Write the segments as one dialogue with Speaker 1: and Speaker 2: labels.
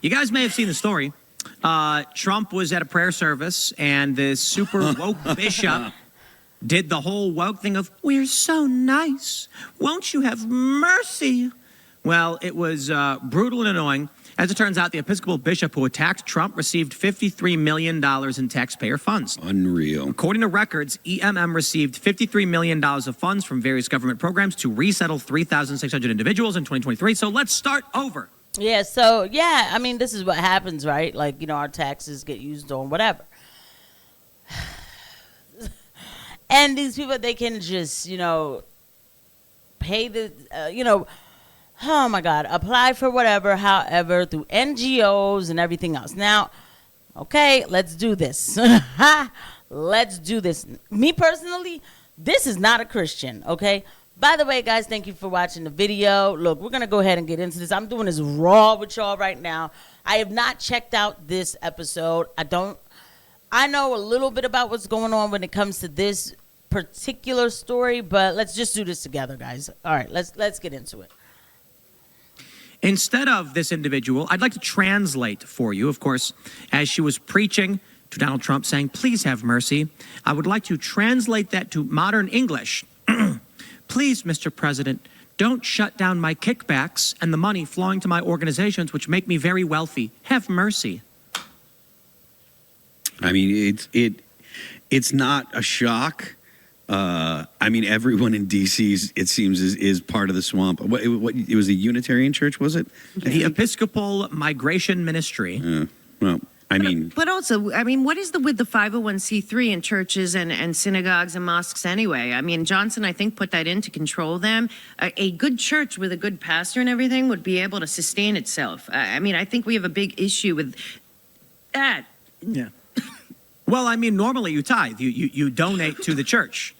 Speaker 1: You guys may have seen the story. Trump was at a prayer service, and this super woke bishop did the whole woke thing of, "We're so nice. Won't you have mercy?" Well, it was brutal and annoying. As it turns out, the Episcopal bishop who attacked Trump received $53 million in taxpayer funds.
Speaker 2: Unreal.
Speaker 1: According to records, EMM received $53 million of funds from various government programs to resettle 3,600 individuals in 2023. So let's start over.
Speaker 3: Yeah, so, yeah, I mean, this is what happens, right? Like, you know, our taxes get used on whatever. And these people, they can just, you know, pay the, oh my God, apply for whatever, however, through NGOs and everything else. Now, okay, let's do this. Let's do this. Me personally, this is not a Christian, okay? By the way, guys, thank you for watching the video. Look, we're going to go ahead and get into this. I'm doing this raw with y'all right now. I have not checked out this episode. I know a little bit about what's going on when it comes to this particular story, but let's just do this together, guys. All right, let's get into it.
Speaker 1: Instead of this individual, I'd like to translate for you, of course, as she was preaching to Donald Trump saying, "Please have mercy." I would like to translate that to modern English. "Please, Mr. President, don't shut down my kickbacks and the money flowing to my organizations, which make me very wealthy. Have mercy."
Speaker 2: I mean, it's not a shock. I mean, everyone in D.C. it seems is part of the swamp. What it was a Unitarian church, was it?
Speaker 1: The Episcopal Migration Ministry.
Speaker 2: Well, I mean,
Speaker 4: but also, I mean, what is with the 501c3 in churches and synagogues and mosques anyway? I mean, Johnson, I think, put that in to control them. A good church with a good pastor and everything would be able to sustain itself. I mean, I think we have a big issue with that.
Speaker 1: Yeah. Well, I mean, normally you tithe. You donate to the church.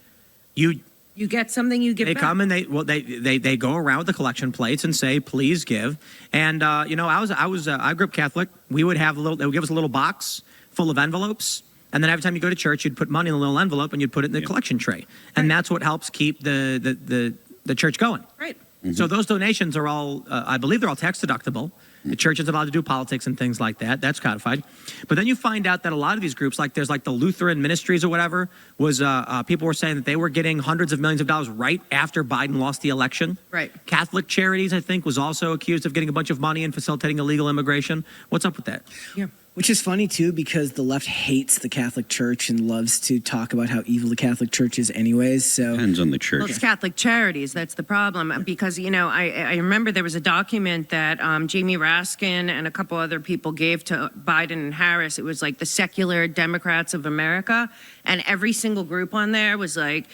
Speaker 1: You
Speaker 4: get something, you give
Speaker 1: They
Speaker 4: back.
Speaker 1: come and they go around with the collection plates and say, "Please give." And I grew up Catholic. We would have they would give us a little box full of envelopes, and then every time you go to church, you'd put money in a little envelope and you'd put it in the collection tray, and that's what helps keep the church going.
Speaker 4: Right.
Speaker 1: Mm-hmm. So those donations are all, I believe, they're all tax deductible. The church is allowed to do politics and things like that. That's codified. But then you find out that a lot of these groups, like there's like the Lutheran Ministries or whatever, was people were saying that they were getting hundreds of millions of dollars right after Biden lost the election.
Speaker 4: Right.
Speaker 1: Catholic Charities, I think, was also accused of getting a bunch of money and facilitating illegal immigration. What's up with that?
Speaker 4: Yeah.
Speaker 5: Which is funny, too, because the left hates the Catholic Church and loves to talk about how evil the Catholic Church is anyways. So
Speaker 2: depends on the church.
Speaker 4: Well, it's Catholic Charities. That's the problem. Because, you know, I remember there was a document that Jamie Raskin and a couple other people gave to Biden and Harris. It was like the Secular Democrats of America. And every single group on there was like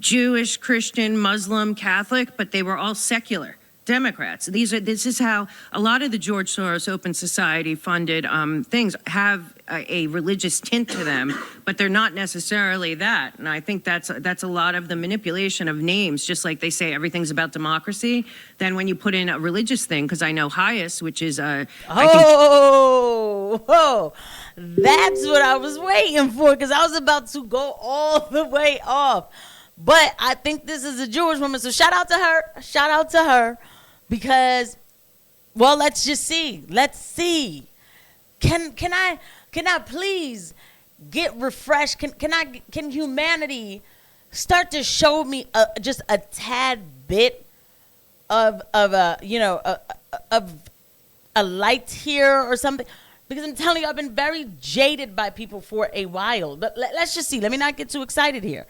Speaker 4: Jewish, Christian, Muslim, Catholic, but they were all secular Democrats. This is how a lot of the George Soros Open Society funded things have a religious tint to them, but they're not necessarily that. And I think that's a lot of the manipulation of names. Just like they say everything's about democracy, then when you put in a religious thing, because I know Highest, which is that's
Speaker 3: what I was waiting for, because I was about to go all the way off. But I think this is a Jewish woman, so shout out to her. Shout out to her. Because, well, let's just see. Let's see. Can I please get refreshed? Can humanity start to show me just a tad bit of a light here or something? Because I'm telling you, I've been very jaded by people for a while. But let's just see. Let me not get too excited here.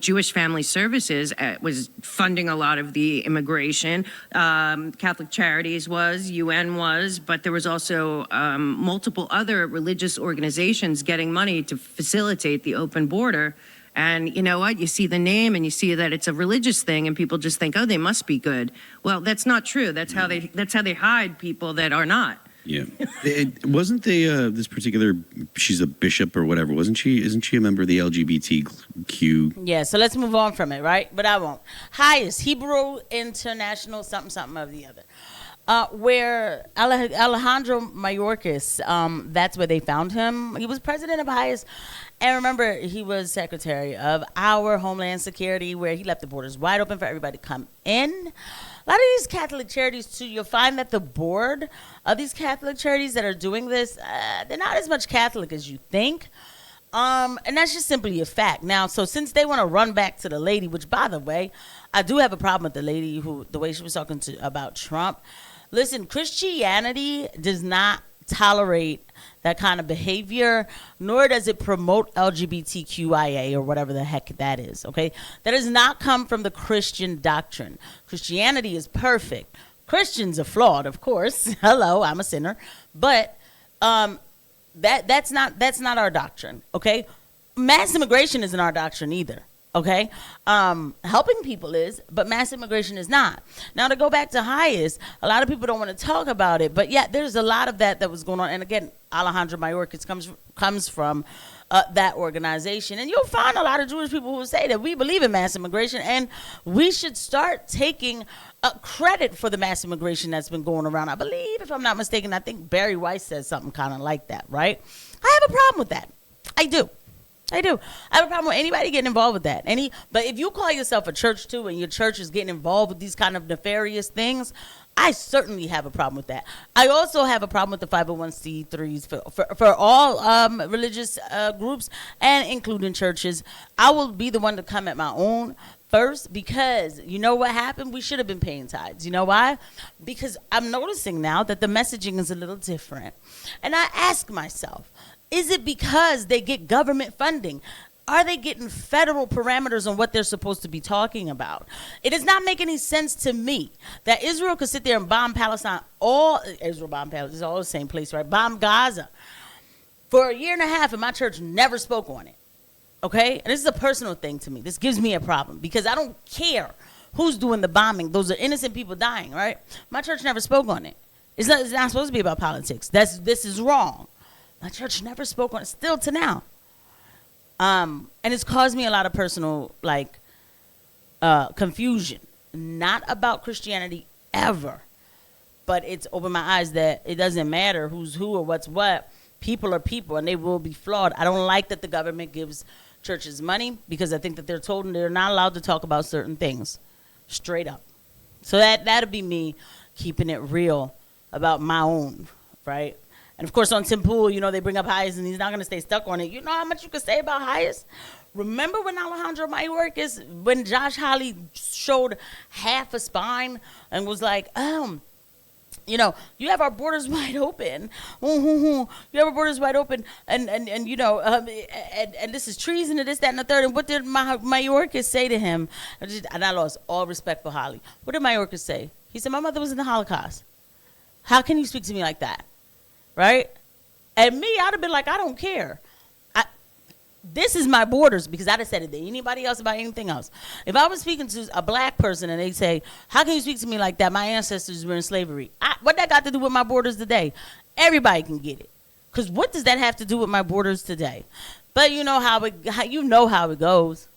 Speaker 4: Jewish Family Services was funding a lot of the immigration. Catholic Charities was, UN was, but there was also multiple other religious organizations getting money to facilitate the open border. And you know what? You see the name and you see that it's a religious thing, and people just think, oh, they must be good. Well, that's not true. That's how they hide people that are not.
Speaker 2: Yeah. Wasn't this particular, she's a bishop or whatever, wasn't she? Isn't she a member of the LGBTQ?
Speaker 3: Yeah, so let's move on from it, right? But I won't. Highest, Hebrew International something of the other. Where Alejandro Mayorkas, that's where they found him. He was president of Highest. And remember, he was secretary of our Homeland Security, where he left the borders wide open for everybody to come in. A lot of these Catholic charities, too, you'll find that the board of these Catholic charities that are doing this, they're not as much Catholic as you think. And that's just simply a fact. Now, so since they want to run back to the lady, which, by the way, I do have a problem with the lady the way she was talking about Trump. Listen, Christianity does not tolerate that kind of behavior, nor does it promote LGBTQIA or whatever the heck that is, okay? That does not come from the Christian doctrine. Christianity is perfect. Christians are flawed, of course. Hello, I'm a sinner. But that's not our doctrine, okay? Mass immigration isn't our doctrine either. Okay, helping people is, but mass immigration is not. Now, to go back to highest, a lot of people don't want to talk about it, but yeah, there's a lot of that was going on. And again, Alejandro Mayorkas comes from that organization, and you'll find a lot of Jewish people who say that we believe in mass immigration, and we should start taking credit for the mass immigration that's been going around. I believe, if I'm not mistaken, I think Barry Weiss said something kind of like that, right? I have a problem with that. I do. I have a problem with anybody getting involved with that. But if you call yourself a church too, and your church is getting involved with these kind of nefarious things, I certainly have a problem with that. I also have a problem with the 501c3s for all religious groups, and including churches. I will be the one to come at my own first, because you know what happened? We should have been paying tithes. You know why? Because I'm noticing now that the messaging is a little different. And I ask myself, is it because they get government funding? Are they getting federal parameters on what they're supposed to be talking about? It does not make any sense to me that Israel could sit there and bomb Palestine. Israel bombed Palestine. It's all the same place, right? Bomb Gaza for a year and a half, and my church never spoke on it. Okay? And this is a personal thing to me. This gives me a problem because I don't care who's doing the bombing. Those are innocent people dying, right? My church never spoke on it. It's not supposed to be about politics. This is wrong. My church never spoke on it, still to now. And it's caused me a lot of personal, confusion. Not about Christianity ever, but it's opened my eyes that it doesn't matter who's who or what's what. People are people, and they will be flawed. I don't like that the government gives churches money, because I think that they're told they're not allowed to talk about certain things, straight up. So that'll be me keeping it real about my own, right? And, of course, on Tim Pool, they bring up Highest, and he's not going to stay stuck on it. You know how much you can say about Highest? Remember when Alejandro Mayorkas, when Josh Hawley showed half a spine and was like, you have our borders wide open. You have our borders wide open, and this is treason and this, that, and the third. And what did Mayorkas say to him? And I lost all respect for Hawley. What did Mayorkas say? He said, my mother was in the Holocaust. How can you speak to me like that? Right? And me, I'd have been like, I don't care. This is my borders, because I'd have said it to anybody else about anything else. If I was speaking to a black person and they say, how can you speak to me like that? My ancestors were in slavery. What that got to do with my borders today? Everybody can get it. Because what does that have to do with my borders today? But you know how it goes.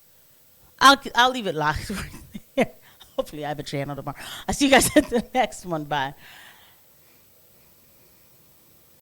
Speaker 3: I'll leave it locked right there. Hopefully I have a channel tomorrow. I'll see you guys at the next one. Bye.